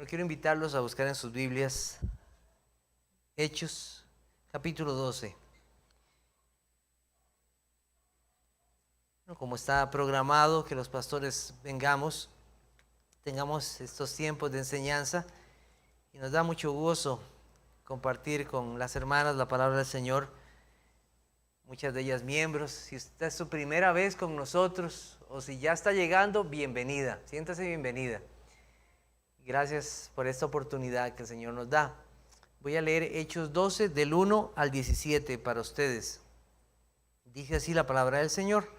Bueno, quiero invitarlos a buscar en sus Biblias Hechos, capítulo 12. Bueno, como está programado que los pastores tengamos estos tiempos de enseñanza, y nos da mucho gozo compartir con las hermanas la palabra del Señor, muchas de ellas miembros. Si esta es su primera vez con nosotros o si ya está llegando, bienvenida, siéntase bienvenida. Gracias por esta oportunidad que el Señor nos da. Voy a leer Hechos 12 del 1 al 17 para ustedes. Dice así la palabra del Señor.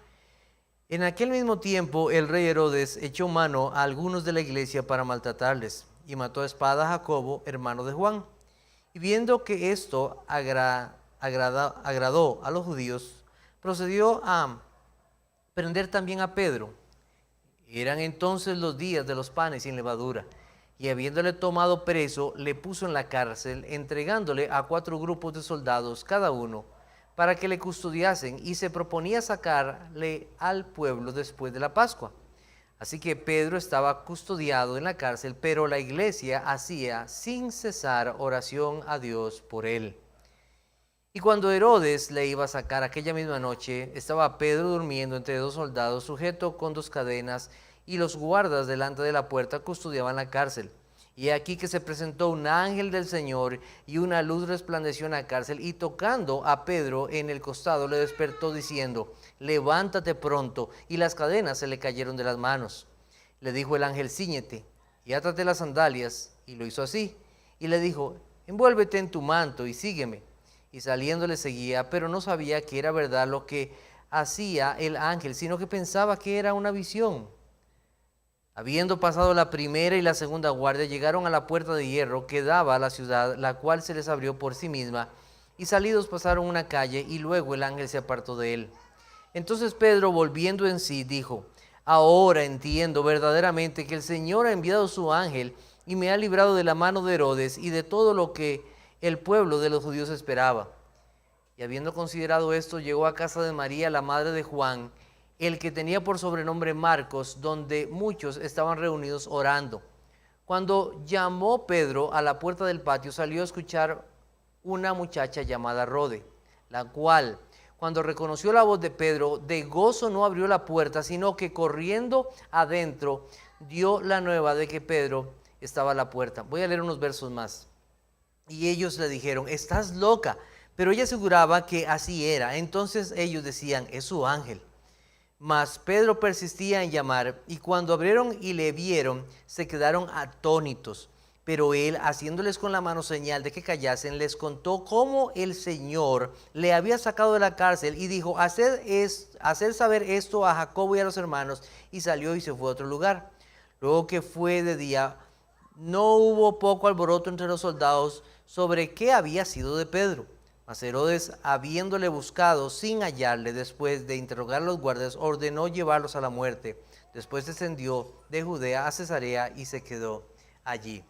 En aquel mismo tiempo el rey Herodes echó mano a algunos de la iglesia para maltratarles y mató a espada a Jacobo, hermano de Juan. Y viendo que esto agradó a los judíos, procedió a prender también a Pedro. Eran entonces los días de los panes sin levadura. Y habiéndole tomado preso, le puso en la cárcel, entregándole a 4 grupos de soldados cada uno, para que le custodiasen, y se proponía sacarle al pueblo después de la Pascua. Así que Pedro estaba custodiado en la cárcel, pero la iglesia hacía sin cesar oración a Dios por él. Y cuando Herodes le iba a sacar aquella misma noche, estaba Pedro durmiendo entre 2 soldados, sujeto con 2 cadenas, y los guardas delante de la puerta custodiaban la cárcel. Y aquí que se presentó un ángel del Señor, y una luz resplandeció en la cárcel, y tocando a Pedro en el costado le despertó diciendo: levántate pronto. Y las cadenas se le cayeron de las manos. Le dijo el ángel: cíñete y átate las sandalias. Y lo hizo así. Y le dijo: envuélvete en tu manto y sígueme. Y saliendo le seguía, pero no sabía que era verdad lo que hacía el ángel, sino que pensaba que era una visión. Habiendo pasado la primera y la segunda guardia, llegaron a la puerta de hierro que daba a la ciudad, la cual se les abrió por sí misma, y salidos pasaron una calle, y luego el ángel se apartó de él. Entonces Pedro, volviendo en sí, dijo: ahora entiendo verdaderamente que el Señor ha enviado su ángel, y me ha librado de la mano de Herodes y de todo lo que el pueblo de los judíos esperaba. Y habiendo considerado esto, llegó a casa de María, la madre de Juan, el que tenía por sobrenombre Marcos, donde muchos estaban reunidos orando. Cuando llamó Pedro a la puerta del patio, salió a escuchar una muchacha llamada Rode, la cual, cuando reconoció la voz de Pedro, de gozo no abrió la puerta, sino que corriendo adentro dio la nueva de que Pedro estaba a la puerta. Voy a leer unos versos más. Y ellos le dijeron: estás loca. Pero ella aseguraba que así era. Entonces ellos decían: es su ángel. Mas Pedro persistía en llamar, y cuando abrieron y le vieron, se quedaron atónitos. Pero él, haciéndoles con la mano señal de que callasen, les contó cómo el Señor le había sacado de la cárcel, y dijo: hacer saber esto a Jacobo y a los hermanos. Y salió y se fue a otro lugar. Luego que fue de día, no hubo poco alboroto entre los soldados sobre qué había sido de Pedro. Mas Herodes, habiéndole buscado sin hallarle, después de interrogar a los guardias, ordenó llevarlos a la muerte. Después descendió de Judea a Cesarea y se quedó allí.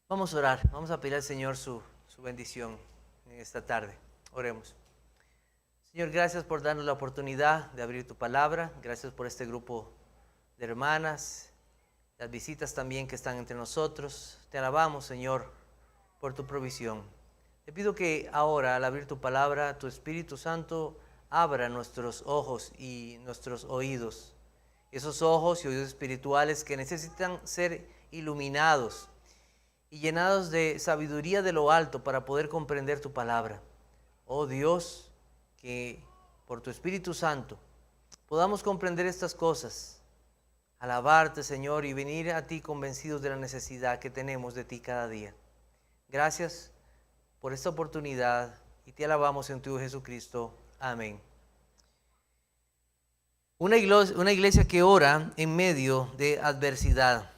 Vamos a orar, vamos a pedir al Señor su bendición en esta tarde. Oremos. Señor, gracias por darnos la oportunidad de abrir tu palabra. Gracias por este grupo de hermanas, las visitas también que están entre nosotros. Te alabamos, Señor, por tu provisión. Te pido que ahora, al abrir tu palabra, tu Espíritu Santo abra nuestros ojos y nuestros oídos. Esos ojos y oídos espirituales que necesitan ser iluminados y llenados de sabiduría de lo alto para poder comprender tu palabra. Oh Dios, que por tu Espíritu Santo podamos comprender estas cosas, alabarte, Señor, y venir a ti convencidos de la necesidad que tenemos de ti cada día. Gracias por esta oportunidad y te alabamos en tu Hijo Jesucristo. Amén. Una iglesia que ora en medio de adversidad.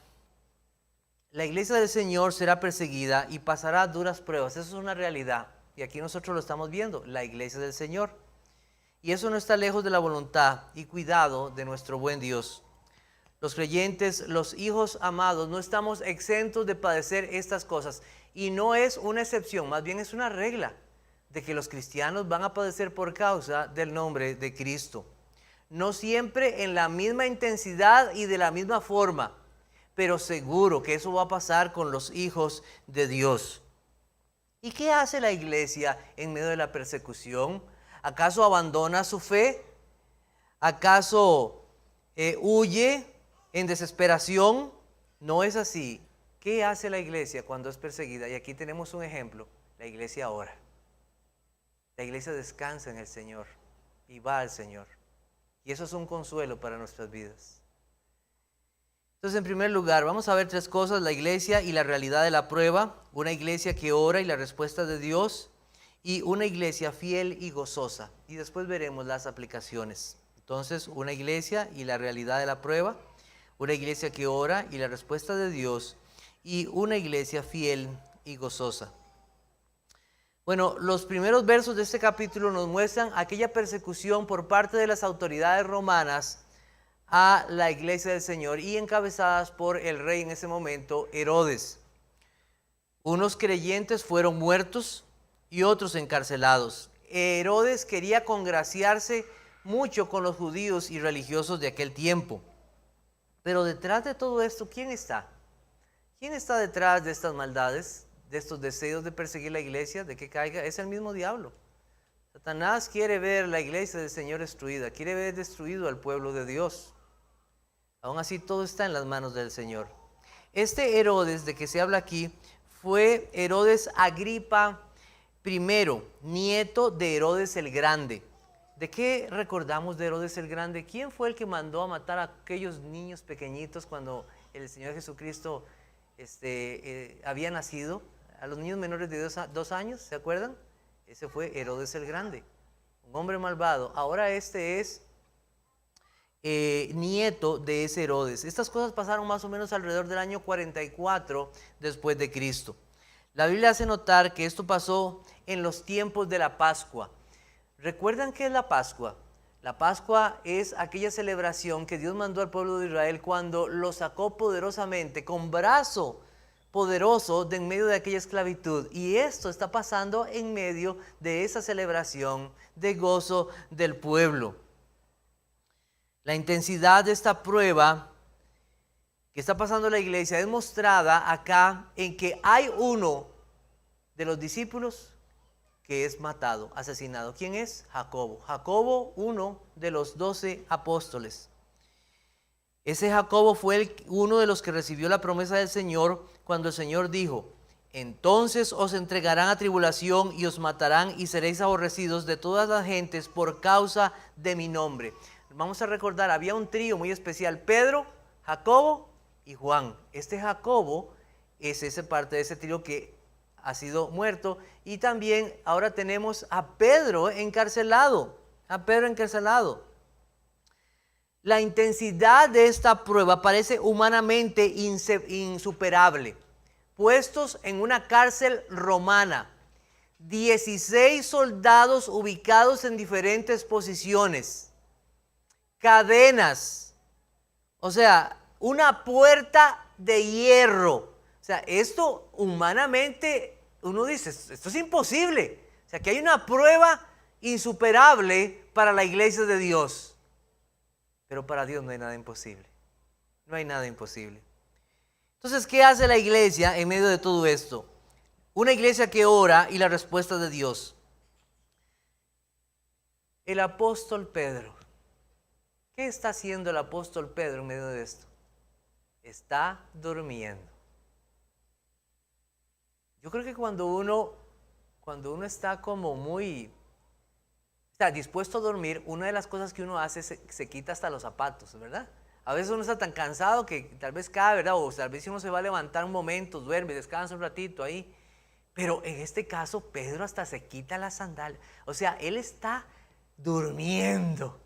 La iglesia del Señor será perseguida y pasará duras pruebas. Eso es una realidad. Y aquí nosotros lo estamos viendo, la iglesia del Señor. Y eso no está lejos de la voluntad y cuidado de nuestro buen Dios. Los creyentes, los hijos amados, no estamos exentos de padecer estas cosas. Y no es una excepción, más bien es una regla de que los cristianos van a padecer por causa del nombre de Cristo. No siempre en la misma intensidad y de la misma forma, pero seguro que eso va a pasar con los hijos de Dios. ¿Y qué hace la iglesia en medio de la persecución? ¿Acaso abandona su fe? ¿Acaso huye en desesperación? No es así. ¿Qué hace la iglesia cuando es perseguida? Y aquí tenemos un ejemplo. La iglesia ora. La iglesia descansa en el Señor y va al Señor. Y eso es un consuelo para nuestras vidas. Entonces, en primer lugar, vamos a ver tres cosas: la iglesia y la realidad de la prueba, una iglesia que ora y la respuesta de Dios, y una iglesia fiel y gozosa. Y después veremos las aplicaciones. Entonces, una iglesia y la realidad de la prueba, una iglesia que ora y la respuesta de Dios, y una iglesia fiel y gozosa. Bueno, los primeros versos de este capítulo nos muestran aquella persecución por parte de las autoridades romanas a la iglesia del Señor y encabezadas por el rey en ese momento, Herodes. Unos creyentes fueron muertos y otros encarcelados. Herodes quería congraciarse mucho con los judíos y religiosos de aquel tiempo. Pero detrás de todo esto, ¿quién está? ¿Quién está detrás de estas maldades, de estos deseos de perseguir la iglesia, de que caiga? Es el mismo diablo. Satanás quiere ver la iglesia del Señor destruida, quiere ver destruido al pueblo de Dios. Aún así, todo está en las manos del Señor. Este Herodes de que se habla aquí fue Herodes Agripa I, nieto de Herodes el Grande. ¿De qué recordamos de Herodes el Grande? ¿Quién fue el que mandó a matar a aquellos niños pequeñitos cuando el Señor Jesucristo había nacido? A los niños menores de 2 años, ¿se acuerdan? Ese fue Herodes el Grande, un hombre malvado. Ahora este es nieto de ese Herodes. Estas cosas pasaron más o menos alrededor del año 44 después de Cristo. La Biblia hace notar que esto pasó en los tiempos de la Pascua. ¿Recuerdan qué es la Pascua? La Pascua es aquella celebración que Dios mandó al pueblo de Israel cuando lo sacó poderosamente, con brazo poderoso, de en medio de aquella esclavitud. Y esto está pasando en medio de esa celebración de gozo del pueblo. La intensidad de esta prueba que está pasando la iglesia es mostrada acá en que hay uno de los discípulos que es matado, asesinado. ¿Quién es? Jacobo. Jacobo, uno de los 12 apóstoles. Ese Jacobo fue uno de los que recibió la promesa del Señor cuando el Señor dijo: entonces os entregarán a tribulación y os matarán y seréis aborrecidos de todas las gentes por causa de mi nombre. Vamos a recordar, había un trío muy especial: Pedro, Jacobo y Juan. Este Jacobo es esa parte de ese trío que ha sido muerto. Y también ahora tenemos a Pedro encarcelado. La intensidad de esta prueba parece humanamente insuperable. Puestos en una cárcel romana, 16 soldados ubicados en diferentes posiciones, cadenas, o sea, una puerta de hierro. O sea, esto humanamente uno dice, esto es imposible. O sea, que hay una prueba insuperable para la iglesia de Dios. Pero para Dios no hay nada imposible. No hay nada imposible. Entonces, ¿qué hace la iglesia en medio de todo esto? Una iglesia que ora y la respuesta de Dios. El apóstol Pedro. ¿Qué está haciendo el apóstol Pedro en medio de esto? Está durmiendo. Yo creo que cuando uno está como está dispuesto a dormir, una de las cosas que uno hace es se quita hasta los zapatos, ¿verdad? A veces uno está tan cansado que tal vez cae, ¿verdad? O tal vez uno se va a levantar un momento, duerme, descansa un ratito ahí. Pero en este caso, Pedro hasta se quita las sandalias. O sea, él está durmiendo.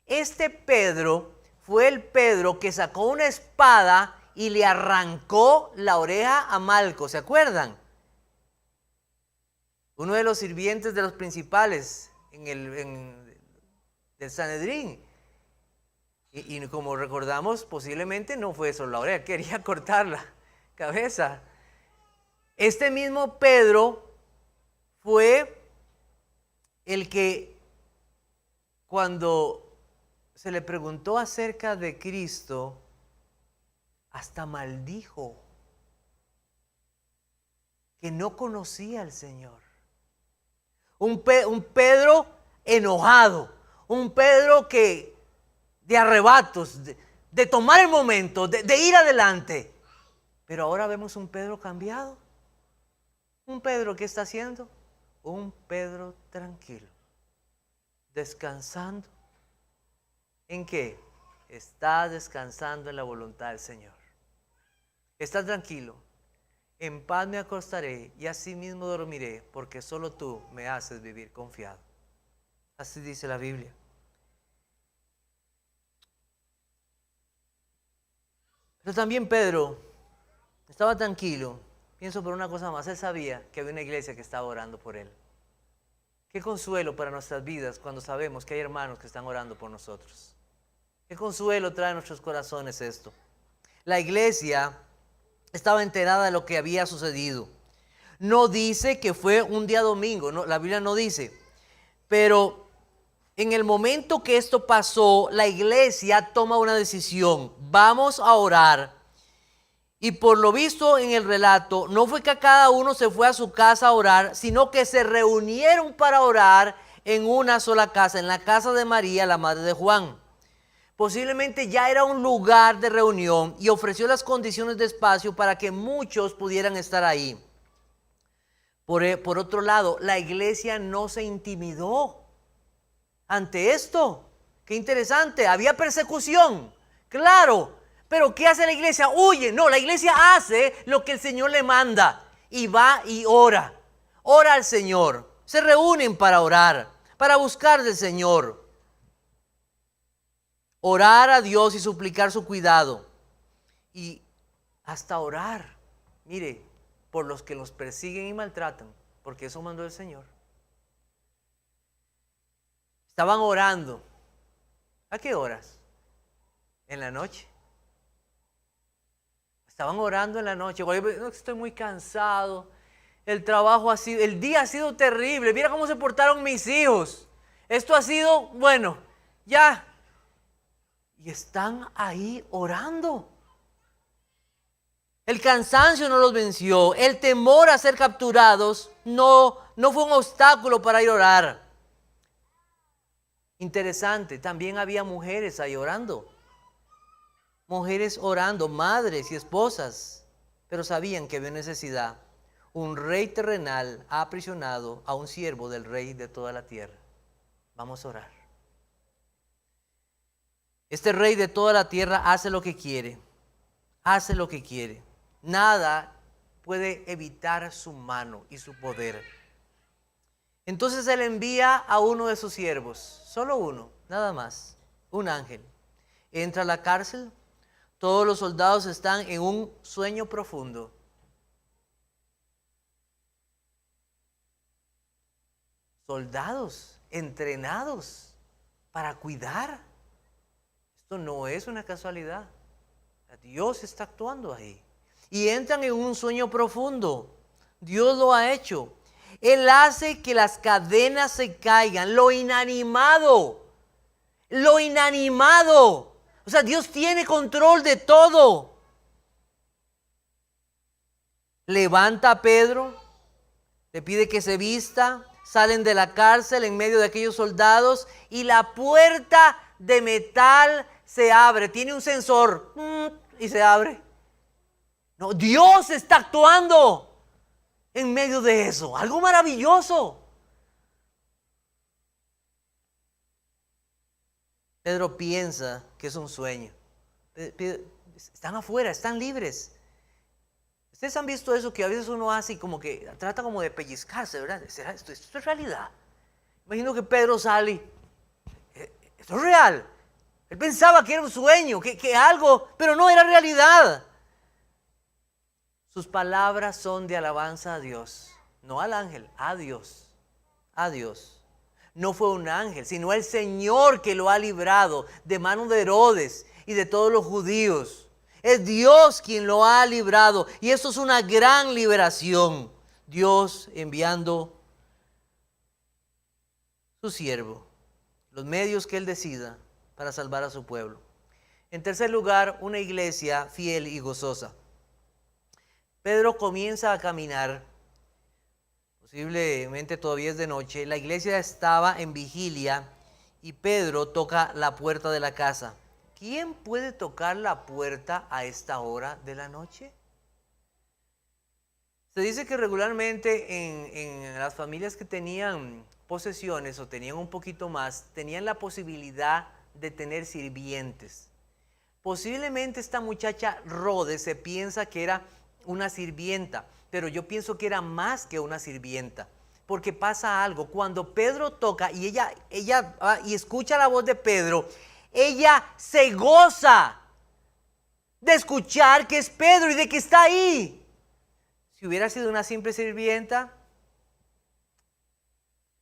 Este Pedro fue el Pedro que sacó una espada y le arrancó la oreja a Malco, ¿se acuerdan? Uno de los sirvientes de los principales del Sanedrín. Y como recordamos, posiblemente no fue solo la oreja, quería cortar la cabeza. Este mismo Pedro fue el que, cuando se le preguntó acerca de Cristo, hasta maldijo que no conocía al Señor. Un Pedro enojado, un Pedro que de arrebatos, de tomar el momento, de ir adelante. Pero ahora vemos un Pedro cambiado. Un Pedro, ¿qué está haciendo? Un Pedro tranquilo, descansando. ¿En qué? Está descansando en la voluntad del Señor. Está tranquilo. En paz me acostaré y así mismo dormiré, porque solo tú me haces vivir confiado. Así dice la Biblia. Pero también Pedro estaba tranquilo. Pienso por una cosa más, él sabía que había una iglesia que estaba orando por él. Qué consuelo para nuestras vidas cuando sabemos que hay hermanos que están orando por nosotros. Qué consuelo trae a nuestros corazones esto. La iglesia estaba enterada de lo que había sucedido. No dice que fue un día domingo, no, la Biblia no dice. Pero en el momento que esto pasó, la iglesia toma una decisión. Vamos a orar. Y por lo visto en el relato, no fue que cada uno se fue a su casa a orar, sino que se reunieron para orar en una sola casa, en la casa de María, la madre de Juan. Posiblemente ya era un lugar de reunión y ofreció las condiciones de espacio para que muchos pudieran estar ahí. Por otro lado, la iglesia no se intimidó ante esto. Qué interesante, había persecución, claro, pero ¿qué hace la iglesia? Huye. No, la iglesia hace lo que el Señor le manda y va y ora. Ora al Señor, se reúnen para orar, para buscar del Señor. Orar a Dios y suplicar su cuidado. Y hasta orar, mire, por los que los persiguen y maltratan, porque eso mandó el Señor. Estaban orando. ¿A qué horas? En la noche. Estaban orando en la noche. No, estoy muy cansado. El trabajo ha sido, el día ha sido terrible. Mira cómo se portaron mis hijos. Esto ha sido, bueno, ya. Y están ahí orando. El cansancio no los venció. El temor a ser capturados no fue un obstáculo para ir a orar. Interesante, también había mujeres ahí orando. Mujeres orando, madres y esposas. Pero sabían que había necesidad. Un rey terrenal ha aprisionado a un siervo del rey de toda la tierra. Vamos a orar. Este rey de toda la tierra hace lo que quiere. Hace lo que quiere. Nada puede evitar su mano y su poder. Entonces él envía a uno de sus siervos, solo uno, nada más, un ángel. Entra a la cárcel, todos los soldados están en un sueño profundo. Soldados entrenados para cuidar. Esto no es una casualidad. Dios está actuando ahí. Y entran en un sueño profundo. Dios lo ha hecho. Él hace que las cadenas se caigan. Lo inanimado. Lo inanimado. O sea, Dios tiene control de todo. Levanta a Pedro. Le pide que se vista. Salen de la cárcel en medio de aquellos soldados. Y la puerta de metal se abre. Tiene un sensor. Y se abre. No, Dios está actuando en medio de eso. Algo maravilloso. Pedro piensa que es un sueño. Están afuera, están libres. Ustedes han visto eso que a veces uno hace y como que trata como de pellizcarse, ¿verdad? ¿Será esto es realidad? Imagino que Pedro sale. Esto es real. Él pensaba que era un sueño, que algo, pero no era realidad. Sus palabras son de alabanza a Dios, no al ángel, a Dios, a Dios. No fue un ángel, sino el Señor que lo ha librado de manos de Herodes y de todos los judíos. Es Dios quien lo ha librado y eso es una gran liberación. Dios enviando su siervo, los medios que Él decida para salvar a su pueblo. En tercer lugar, una iglesia fiel y gozosa. Pedro comienza a caminar, posiblemente todavía es de noche, la iglesia estaba en vigilia y Pedro toca la puerta de la casa. ¿Quién puede tocar la puerta a esta hora de la noche? Se dice que regularmente en las familias que tenían posesiones o tenían un poquito más, tenían la posibilidad de tener sirvientes. Posiblemente esta muchacha Rhodes se piensa que era una sirvienta, pero yo pienso que era más que una sirvienta, porque pasa algo. Cuando Pedro toca y ella y escucha la voz de Pedro, ella se goza de escuchar que es Pedro y de que está ahí. Si hubiera sido una simple sirvienta,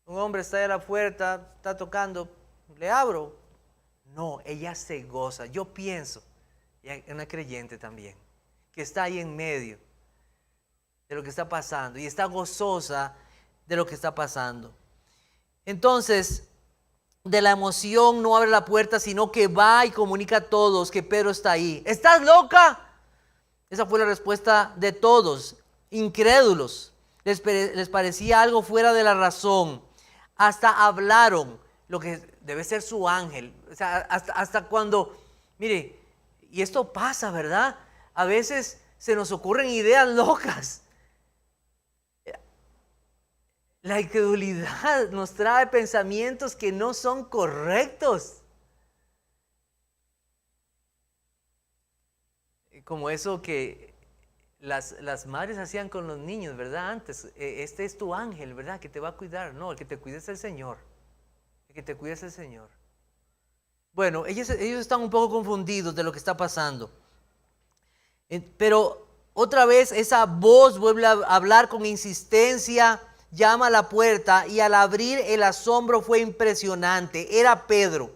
un hombre está ahí a la puerta, está tocando, le abro. No, ella se goza. Yo pienso, y es una creyente también, que está ahí en medio de lo que está pasando y está gozosa de lo que está pasando. Entonces, de la emoción no abre la puerta, sino que va y comunica a todos que Pedro está ahí. ¿Estás loca? Esa fue la respuesta de todos, incrédulos. Les parecía algo fuera de la razón. Hasta hablaron lo que debe ser su ángel. O sea, hasta cuando, mire, y esto pasa, ¿verdad? A veces se nos ocurren ideas locas. La incredulidad nos trae pensamientos que no son correctos. Como eso que las madres hacían con los niños, ¿verdad? Antes, este es tu ángel, ¿verdad? Que te va a cuidar. No, el que te cuida es el Señor. El que te cuida es el Señor. Bueno, ellos están un poco confundidos de lo que está pasando. Pero otra vez esa voz vuelve a hablar con insistencia, llama a la puerta y al abrir el asombro fue impresionante. Era Pedro.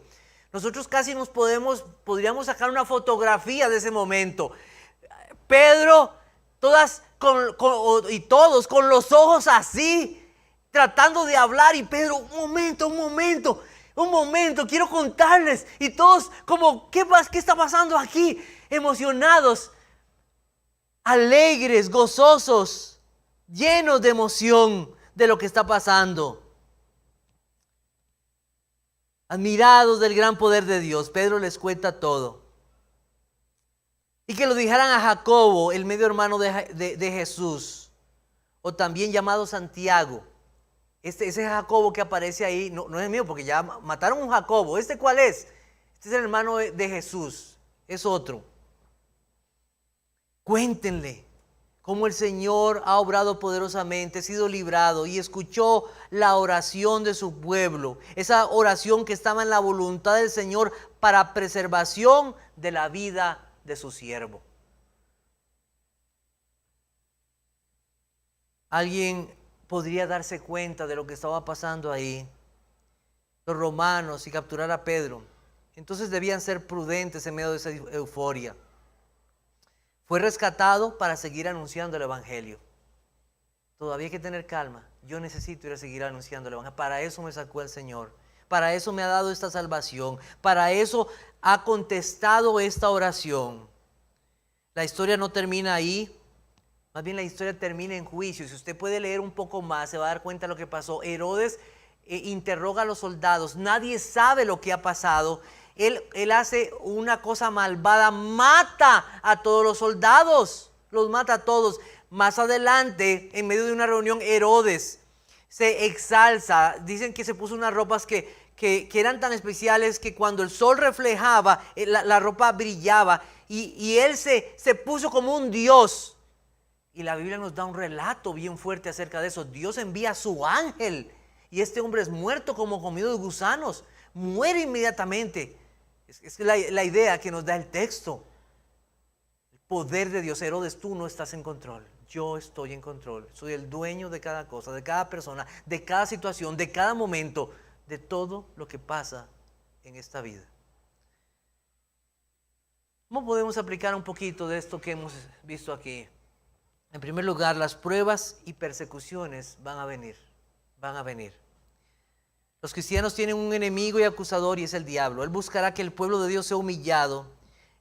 Nosotros casi podríamos sacar una fotografía de ese momento. Pedro, todos con los ojos así, tratando de hablar, y Pedro, un momento, quiero contarles. Y todos como, ¿qué está pasando aquí? Emocionados, alegres, gozosos, llenos de emoción de lo que está pasando. Admirados del gran poder de Dios, Pedro les cuenta todo. Y que lo dijeran a Jacobo, el medio hermano de Jesús, o también llamado Santiago. Ese Jacobo que aparece ahí, no es mío, porque ya mataron a un Jacobo. ¿Este cuál es? Este es el hermano de Jesús, es otro. Cuéntenle cómo el Señor ha obrado poderosamente, ha sido librado y escuchó la oración de su pueblo. Esa oración que estaba en la voluntad del Señor para preservación de la vida de su siervo. Alguien podría darse cuenta de lo que estaba pasando ahí, los romanos, y capturar a Pedro. Entonces debían ser prudentes en medio de esa euforia. Fue rescatado para seguir anunciando el evangelio. Todavía hay que tener calma. Yo necesito ir a seguir anunciando el evangelio. Para eso me sacó el Señor. Para eso me ha dado esta salvación. Para eso ha contestado esta oración. La historia no termina ahí. Más bien la historia termina en juicio. Si usted puede leer un poco más, se va a dar cuenta de lo que pasó. Herodes interroga a los soldados. Nadie sabe lo que ha pasado. Él hace una cosa malvada, mata a todos los soldados, los mata a todos. Más adelante, en medio de una reunión, Herodes se exalza. Dicen que se puso unas ropas que eran tan especiales que cuando el sol reflejaba, la ropa brillaba. Y él se puso como un dios. Y la Biblia nos da un relato bien fuerte acerca de eso. Dios envía a su ángel y este hombre es muerto como comido de gusanos. Muere inmediatamente. Es la idea que nos da el texto. El poder de Dios. Herodes, tú no estás en control. Yo estoy en control. Soy el dueño de cada cosa, de cada persona, de cada situación, de cada momento, de todo lo que pasa en esta vida. ¿Cómo podemos aplicar un poquito de esto que hemos visto aquí? En primer lugar, las pruebas y persecuciones van a venir. Los cristianos tienen un enemigo y acusador y es el diablo. Él buscará que el pueblo de Dios sea humillado,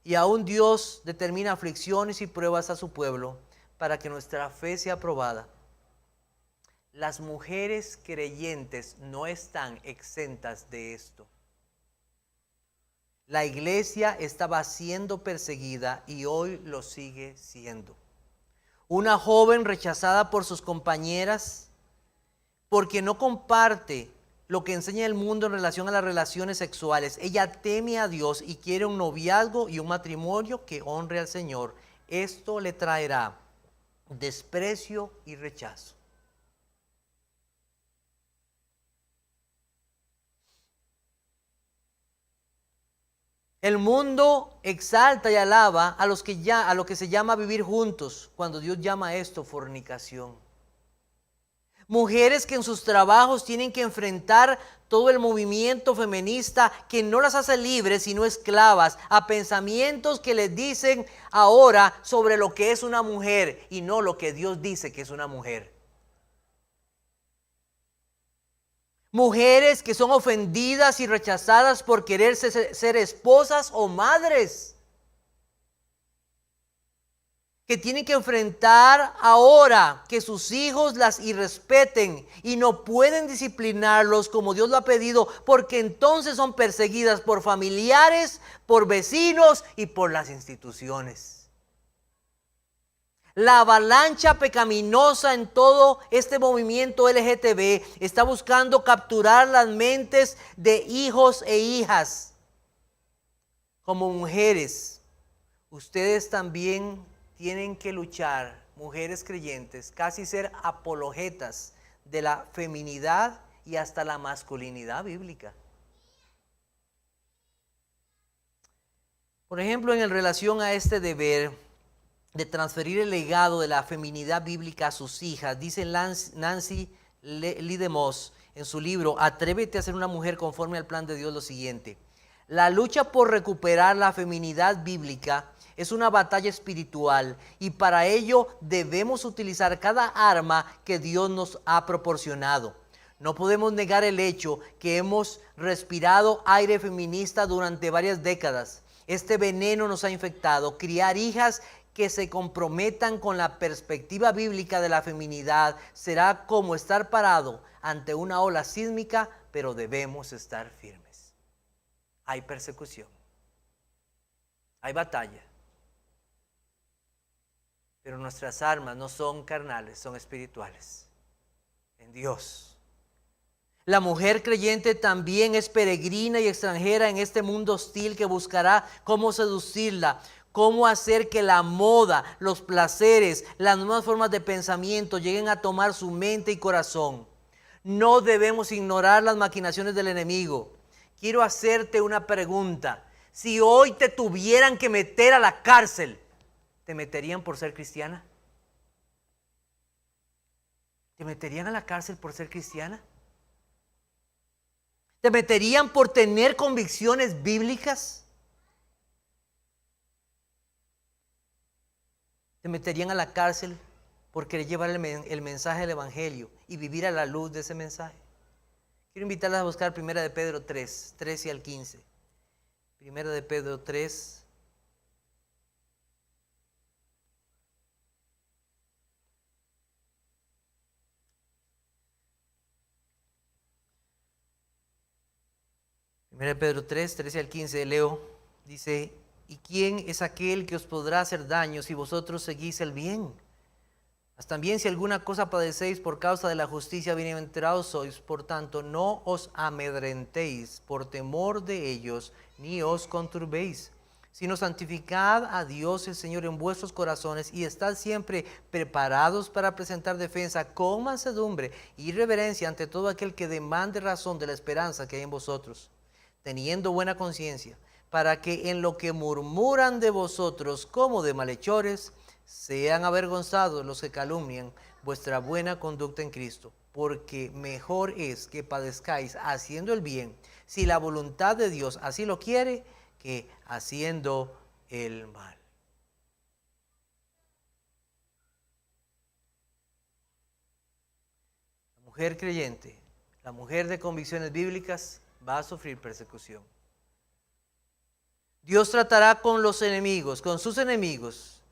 Y aún Dios determina aflicciones y pruebas a su pueblo para que nuestra fe sea aprobada. Las mujeres creyentes no están exentas de esto. La iglesia estaba siendo perseguida y hoy lo sigue siendo. Una joven rechazada por sus compañeras porque no comparte lo que enseña el mundo en relación a las relaciones sexuales. Ella teme a Dios y quiere un noviazgo y un matrimonio que honre al Señor. Esto le traerá desprecio y rechazo. El mundo exalta y alaba a lo que se llama vivir juntos, cuando Dios llama a esto fornicación. Mujeres que en sus trabajos tienen que enfrentar todo el movimiento feminista que no las hace libres sino esclavas a pensamientos que les dicen ahora sobre lo que es una mujer y no lo que Dios dice que es una mujer. Mujeres que son ofendidas y rechazadas por querer ser esposas o madres. Que tienen que enfrentar ahora que sus hijos las irrespeten y no pueden disciplinarlos como Dios lo ha pedido, porque entonces son perseguidas por familiares, por vecinos y por las instituciones. La avalancha pecaminosa en todo este movimiento LGTB está buscando capturar las mentes de hijos e hijas. Como mujeres, ustedes también tienen que luchar, mujeres creyentes, casi ser apologetas de la feminidad y hasta la masculinidad bíblica. Por ejemplo, en relación a este deber de transferir el legado de la feminidad bíblica a sus hijas, dice Nancy Lee DeMoss en su libro Atrévete a ser una mujer conforme al plan de Dios lo siguiente: la lucha por recuperar la feminidad bíblica es una batalla espiritual y para ello debemos utilizar cada arma que Dios nos ha proporcionado. No podemos negar el hecho que hemos respirado aire feminista durante varias décadas. Este veneno nos ha infectado. Criar hijas que se comprometan con la perspectiva bíblica de la feminidad será como estar parado ante una ola sísmica, pero debemos estar firmes. Hay persecución, hay batalla, pero nuestras armas no son carnales, son espirituales, en Dios. La mujer creyente también es peregrina y extranjera en este mundo hostil que buscará cómo seducirla, cómo hacer que la moda, los placeres, las nuevas formas de pensamiento lleguen a tomar su mente y corazón. No debemos ignorar las maquinaciones del enemigo. Quiero hacerte una pregunta. Si hoy te tuvieran que meter a la cárcel, ¿te meterían por ser cristiana? ¿Te meterían a la cárcel por ser cristiana? ¿Te meterían por tener convicciones bíblicas? ¿Te meterían a la cárcel por querer llevar el mensaje del Evangelio y vivir a la luz de ese mensaje? Quiero invitarlas a buscar 1 de Pedro 3, 13 al 15. 1 de Pedro 3. Primera de Pedro 3, 13 al 15, leo, dice: ¿y quién es aquel que os podrá hacer daño si vosotros seguís el bien? Mas también si alguna cosa padecéis por causa de la justicia, bienaventurados sois. Por tanto, no os amedrentéis por temor de ellos, ni os conturbéis, sino santificad a Dios el Señor en vuestros corazones y estad siempre preparados para presentar defensa con mansedumbre y reverencia ante todo aquel que demande razón de la esperanza que hay en vosotros, teniendo buena conciencia, para que en lo que murmuran de vosotros como de malhechores, sean avergonzados los que calumnian vuestra buena conducta en Cristo, porque mejor es que padezcáis haciendo el bien, si la voluntad de Dios así lo quiere, que haciendo el mal. La mujer creyente, la mujer de convicciones bíblicas, va a sufrir persecución. Dios tratará con los enemigos, con sus enemigos.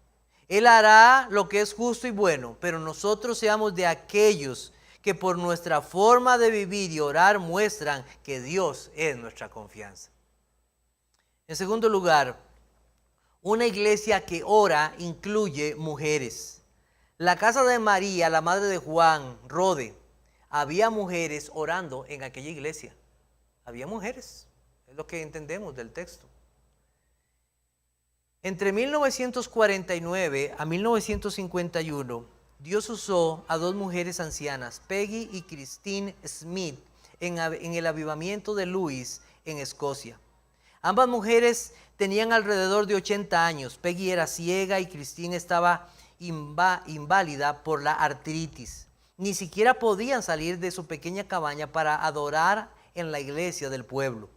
Él hará lo que es justo y bueno, pero nosotros seamos de aquellos que por nuestra forma de vivir y orar muestran que Dios es nuestra confianza. En segundo lugar, una iglesia que ora incluye mujeres. La casa de María, la madre de Juan, Rode, había mujeres orando en aquella iglesia. Había mujeres, es lo que entendemos del texto. Entre 1949 a 1951, Dios usó a dos mujeres ancianas, Peggy y Christine Smith, en el avivamiento de Lewis, en Escocia. Ambas mujeres tenían alrededor de 80 años. Peggy era ciega y Christine estaba inválida por la artritis. Ni siquiera podían salir de su pequeña cabaña para adorar en la iglesia del pueblo.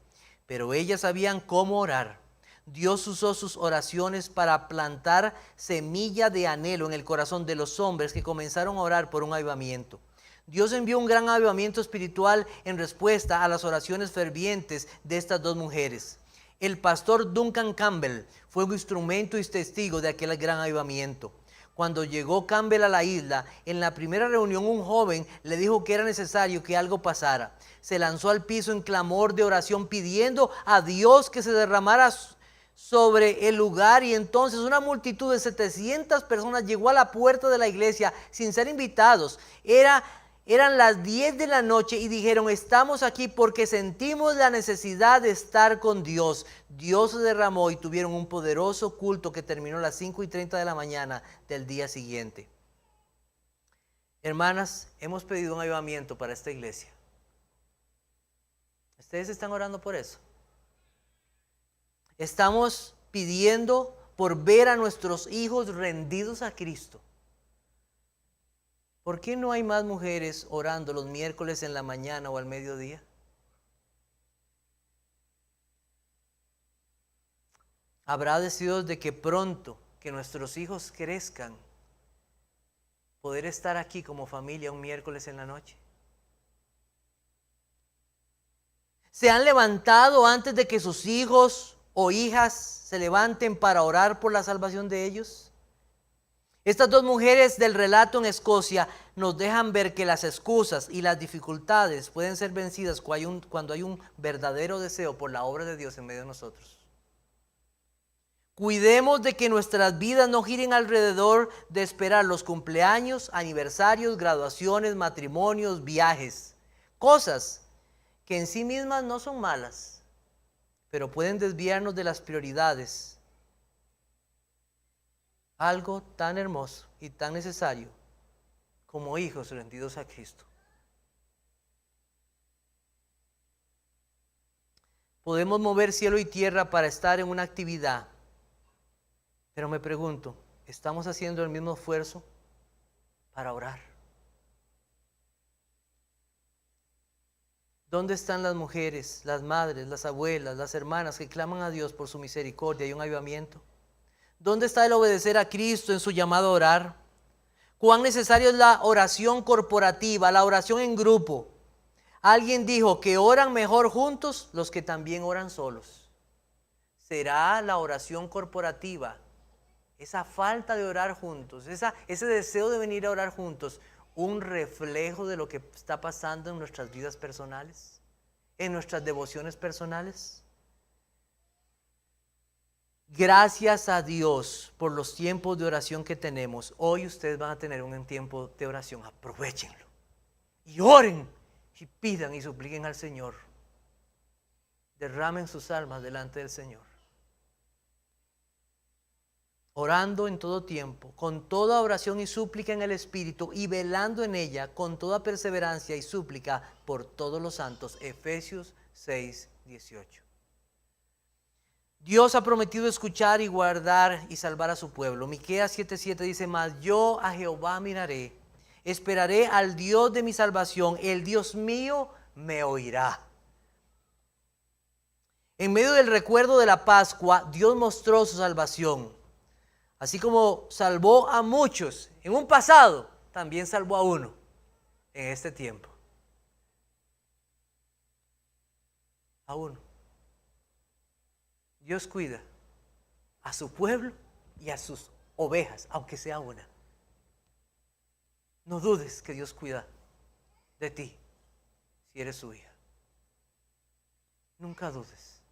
Pero ellas sabían cómo orar. Dios usó sus oraciones para plantar semilla de anhelo en el corazón de los hombres que comenzaron a orar por un avivamiento. Dios envió un gran avivamiento espiritual en respuesta a las oraciones fervientes de estas dos mujeres. El pastor Duncan Campbell fue un instrumento y testigo de aquel gran avivamiento. Cuando llegó Campbell a la isla, en la primera reunión un joven le dijo que era necesario que algo pasara. Se lanzó al piso en clamor de oración pidiendo a Dios que se derramara sobre el lugar, y entonces una multitud de 700 personas llegó a la puerta de la iglesia sin ser invitados. Eran las 10 de la noche y dijeron: estamos aquí porque sentimos la necesidad de estar con Dios. Dios se derramó y tuvieron un poderoso culto que terminó a las 5:30 de la mañana del día siguiente. Hermanas, hemos pedido un avivamiento para esta iglesia. ¿Ustedes están orando por eso? Estamos pidiendo por ver a nuestros hijos rendidos a Cristo. ¿Por qué no hay más mujeres orando los miércoles en la mañana o al mediodía? ¿Habrá deseos de que pronto, que nuestros hijos crezcan, poder estar aquí como familia un miércoles en la noche? ¿Se han levantado antes de que sus hijos o hijas se levanten para orar por la salvación de ellos? Estas dos mujeres del relato en Escocia nos dejan ver que las excusas y las dificultades pueden ser vencidas cuando hay un verdadero deseo por la obra de Dios en medio de nosotros. Cuidemos de que nuestras vidas no giren alrededor de esperar los cumpleaños, aniversarios, graduaciones, matrimonios, viajes. Cosas que en sí mismas no son malas, pero pueden desviarnos de las prioridades. Algo tan hermoso y tan necesario como hijos rendidos a Cristo. Podemos mover cielo y tierra para estar en una actividad, pero me pregunto, ¿estamos haciendo el mismo esfuerzo para orar? ¿Dónde están las mujeres, las madres, las abuelas, las hermanas que claman a Dios por su misericordia y un avivamiento? ¿Dónde está el obedecer a Cristo en su llamado a orar? ¿Cuán necesario es la oración corporativa, la oración en grupo? Alguien dijo que oran mejor juntos los que también oran solos. ¿Será la oración corporativa, esa falta de orar juntos, ese deseo de venir a orar juntos, un reflejo de lo que está pasando en nuestras vidas personales, en nuestras devociones personales? Gracias a Dios por los tiempos de oración que tenemos. Hoy ustedes van a tener un tiempo de oración. Aprovechenlo y oren y pidan y supliquen al Señor. Derramen sus almas delante del Señor. Orando en todo tiempo, con toda oración y súplica en el Espíritu, y velando en ella con toda perseverancia y súplica por todos los santos. Efesios 6:18. Dios ha prometido escuchar y guardar y salvar a su pueblo. Miqueas 7:7 dice: mas yo a Jehová miraré, esperaré al Dios de mi salvación, el Dios mío me oirá. En medio del recuerdo de la Pascua, Dios mostró su salvación. Así como salvó a muchos en un pasado, también salvó a uno en este tiempo. A uno. Dios cuida a su pueblo y a sus ovejas, aunque sea una. No dudes que Dios cuida de ti si eres su hija. Nunca dudes.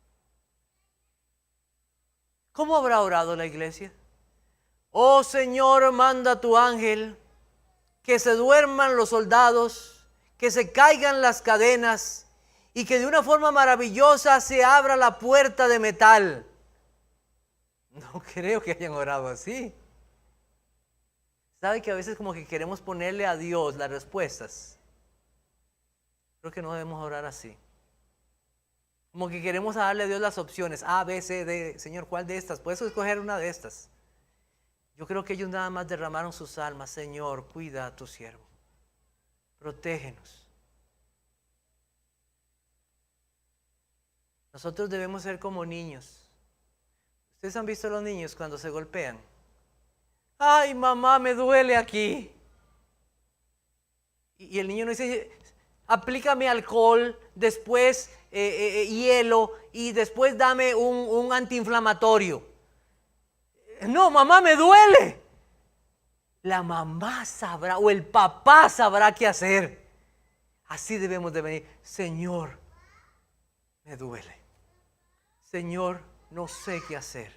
¿Cómo habrá orado la iglesia? Oh Señor, manda a tu ángel, que se duerman los soldados, que se caigan las cadenas y que de una forma maravillosa se abra la puerta de metal. No creo que hayan orado así. ¿Sabe que a veces como que queremos ponerle a Dios las respuestas? Creo que no debemos orar así. Como que queremos darle a Dios las opciones, A, B, C, D. Señor, ¿cuál de estas? ¿Puedes escoger una de estas? Yo creo que ellos nada más derramaron sus almas. Señor, cuida a tu siervo. Protégenos. Nosotros debemos ser como niños. ¿Ustedes han visto a los niños cuando se golpean? Ay, mamá, me duele aquí. Y el niño no dice, aplícame alcohol, después hielo y después dame un antiinflamatorio. No, mamá, me duele. La mamá sabrá o el papá sabrá qué hacer. Así debemos de venir. Señor, me duele. Señor, no sé qué hacer.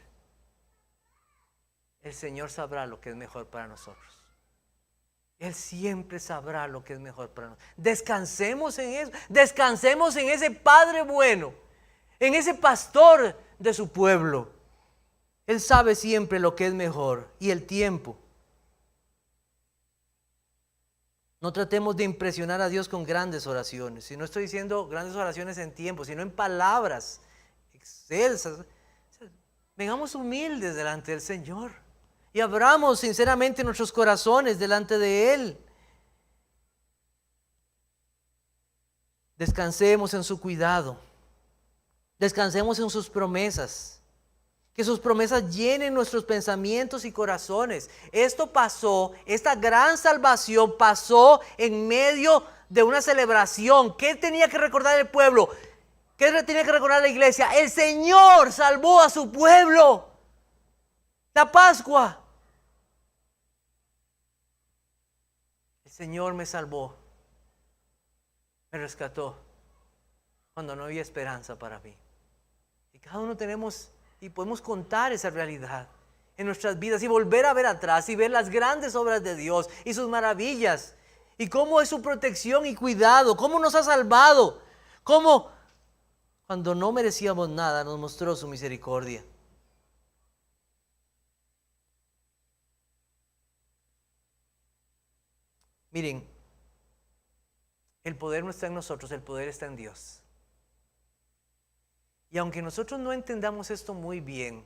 El Señor sabrá lo que es mejor para nosotros. Él siempre sabrá lo que es mejor para nosotros. Descansemos en eso. Descansemos en ese Padre bueno, en ese pastor de su pueblo. Él sabe siempre lo que es mejor y el tiempo. No tratemos de impresionar a Dios con grandes oraciones. Y no estoy diciendo grandes oraciones en tiempo, sino en palabras excelsas. Vengamos humildes delante del Señor y abramos sinceramente nuestros corazones delante de Él. Descansemos en su cuidado. Descansemos en sus promesas. Que sus promesas llenen nuestros pensamientos y corazones. Esto pasó, esta gran salvación pasó en medio de una celebración. ¿Qué tenía que recordar el pueblo? ¿Qué tenía que recordar la iglesia? El Señor salvó a su pueblo. La Pascua. El Señor me salvó. Me rescató cuando no había esperanza para mí. Y cada uno tenemos y podemos contar esa realidad en nuestras vidas y volver a ver atrás y ver las grandes obras de Dios y sus maravillas y cómo es su protección y cuidado, cómo nos ha salvado, cómo cuando no merecíamos nada nos mostró su misericordia. Miren, el poder no está en nosotros, el poder está en Dios. Y aunque nosotros no entendamos esto muy bien,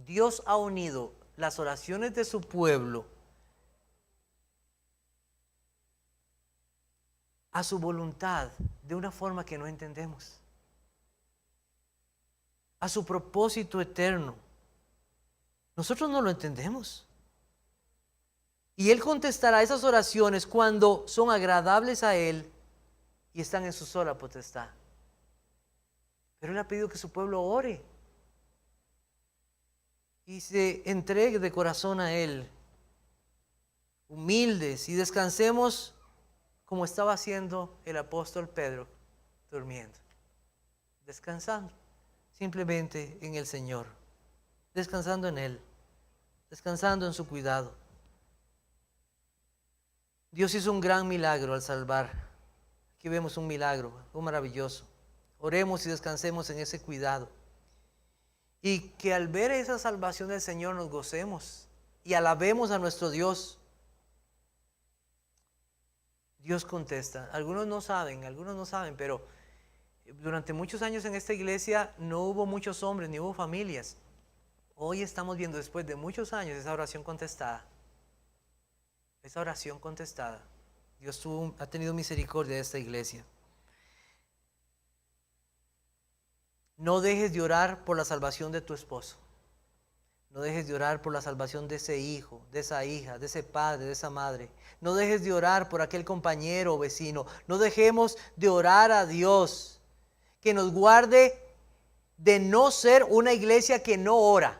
Dios ha unido las oraciones de su pueblo a su voluntad de una forma que no entendemos, a su propósito eterno. Nosotros no lo entendemos. Y Él contestará esas oraciones cuando son agradables a Él y están en su sola potestad. Pero Él ha pedido que su pueblo ore y se entregue de corazón a Él, humildes, y descansemos como estaba haciendo el apóstol Pedro, durmiendo, descansando simplemente en el Señor, descansando en Él, descansando en su cuidado. Dios hizo un gran milagro al salvar. Aquí vemos un milagro, un maravilloso. Oremos y descansemos en ese cuidado. Y que al ver esa salvación del Señor nos gocemos y alabemos a nuestro Dios. Dios contesta. Algunos no saben, pero durante muchos años en esta iglesia no hubo muchos hombres, ni hubo familias. Hoy estamos viendo, después de muchos años, esa oración contestada. Esa oración contestada. Dios ha tenido misericordia de esta iglesia. No dejes de orar por la salvación de tu esposo. No dejes de orar por la salvación de ese hijo, de esa hija, de ese padre, de esa madre. No dejes de orar por aquel compañero o vecino. No dejemos de orar a Dios que nos guarde de no ser una iglesia que no ora.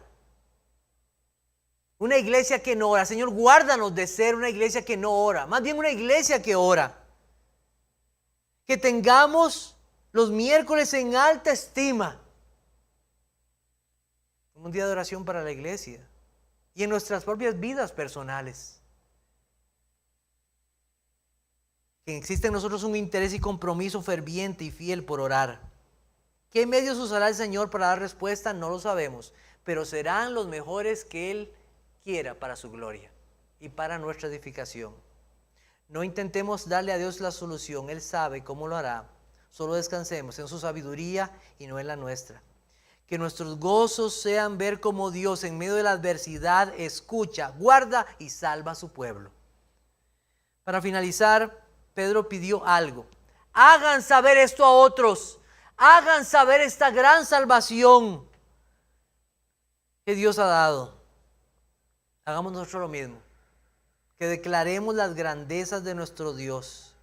Una iglesia que no ora. Señor, guárdanos de ser una iglesia que no ora. Más bien una iglesia que ora. Que tengamos los miércoles en alta estima. Un día de oración para la iglesia. Y en nuestras propias vidas personales. Que existe en nosotros un interés y compromiso ferviente y fiel por orar. ¿Qué medios usará el Señor para dar respuesta? No lo sabemos. Pero serán los mejores que Él quiera para su gloria y para nuestra edificación. No intentemos darle a Dios la solución. Él sabe cómo lo hará. Solo descansemos en su sabiduría y no en la nuestra. Que nuestros gozos sean ver cómo Dios en medio de la adversidad escucha, guarda y salva a su pueblo. Para finalizar, Pedro pidió algo. Hagan saber esto a otros. Hagan saber esta gran salvación que Dios ha dado. Hagamos nosotros lo mismo. Que declaremos las grandezas de nuestro Dios.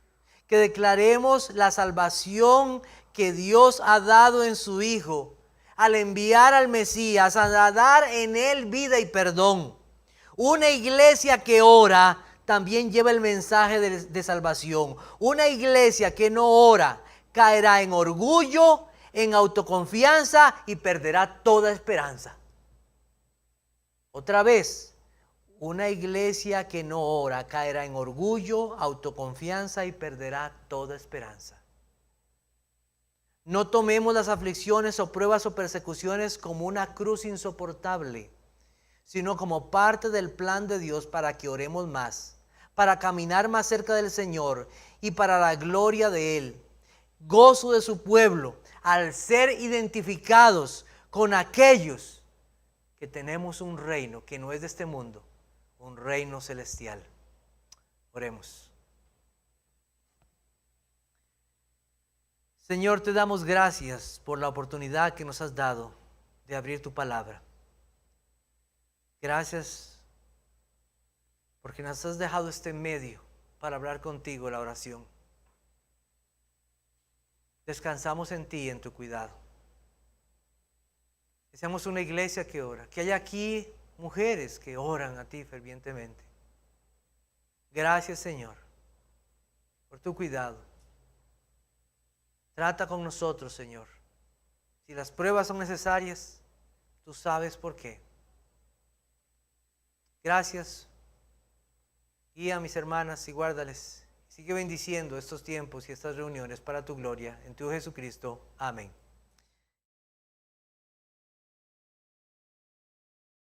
Que declaremos la salvación que Dios ha dado en su Hijo. Al enviar al Mesías, a dar en Él vida y perdón. Una iglesia que ora también lleva el mensaje de salvación. Una iglesia que no ora caerá en orgullo, en autoconfianza y perderá toda esperanza. Otra vez, una iglesia que no ora caerá en orgullo, autoconfianza y perderá toda esperanza. No tomemos las aflicciones o pruebas o persecuciones como una cruz insoportable, sino como parte del plan de Dios para que oremos más, para caminar más cerca del Señor y para la gloria de Él. Gozo de su pueblo al ser identificados con aquellos que tenemos un reino que no es de este mundo, un reino celestial. Oremos. Señor, te damos gracias por la oportunidad que nos has dado de abrir tu palabra. Gracias porque nos has dejado este medio para hablar contigo, la oración. Descansamos en ti y en tu cuidado. Que seamos una iglesia que ora. Que haya aquí mujeres que oran a ti fervientemente. Gracias, Señor, por tu cuidado. Trata con nosotros, Señor. Si las pruebas son necesarias, tú sabes por qué. Gracias. Guía a mis hermanas y guárdales. Sigue bendiciendo estos tiempos y estas reuniones para tu gloria. En tu Jesucristo. Amén.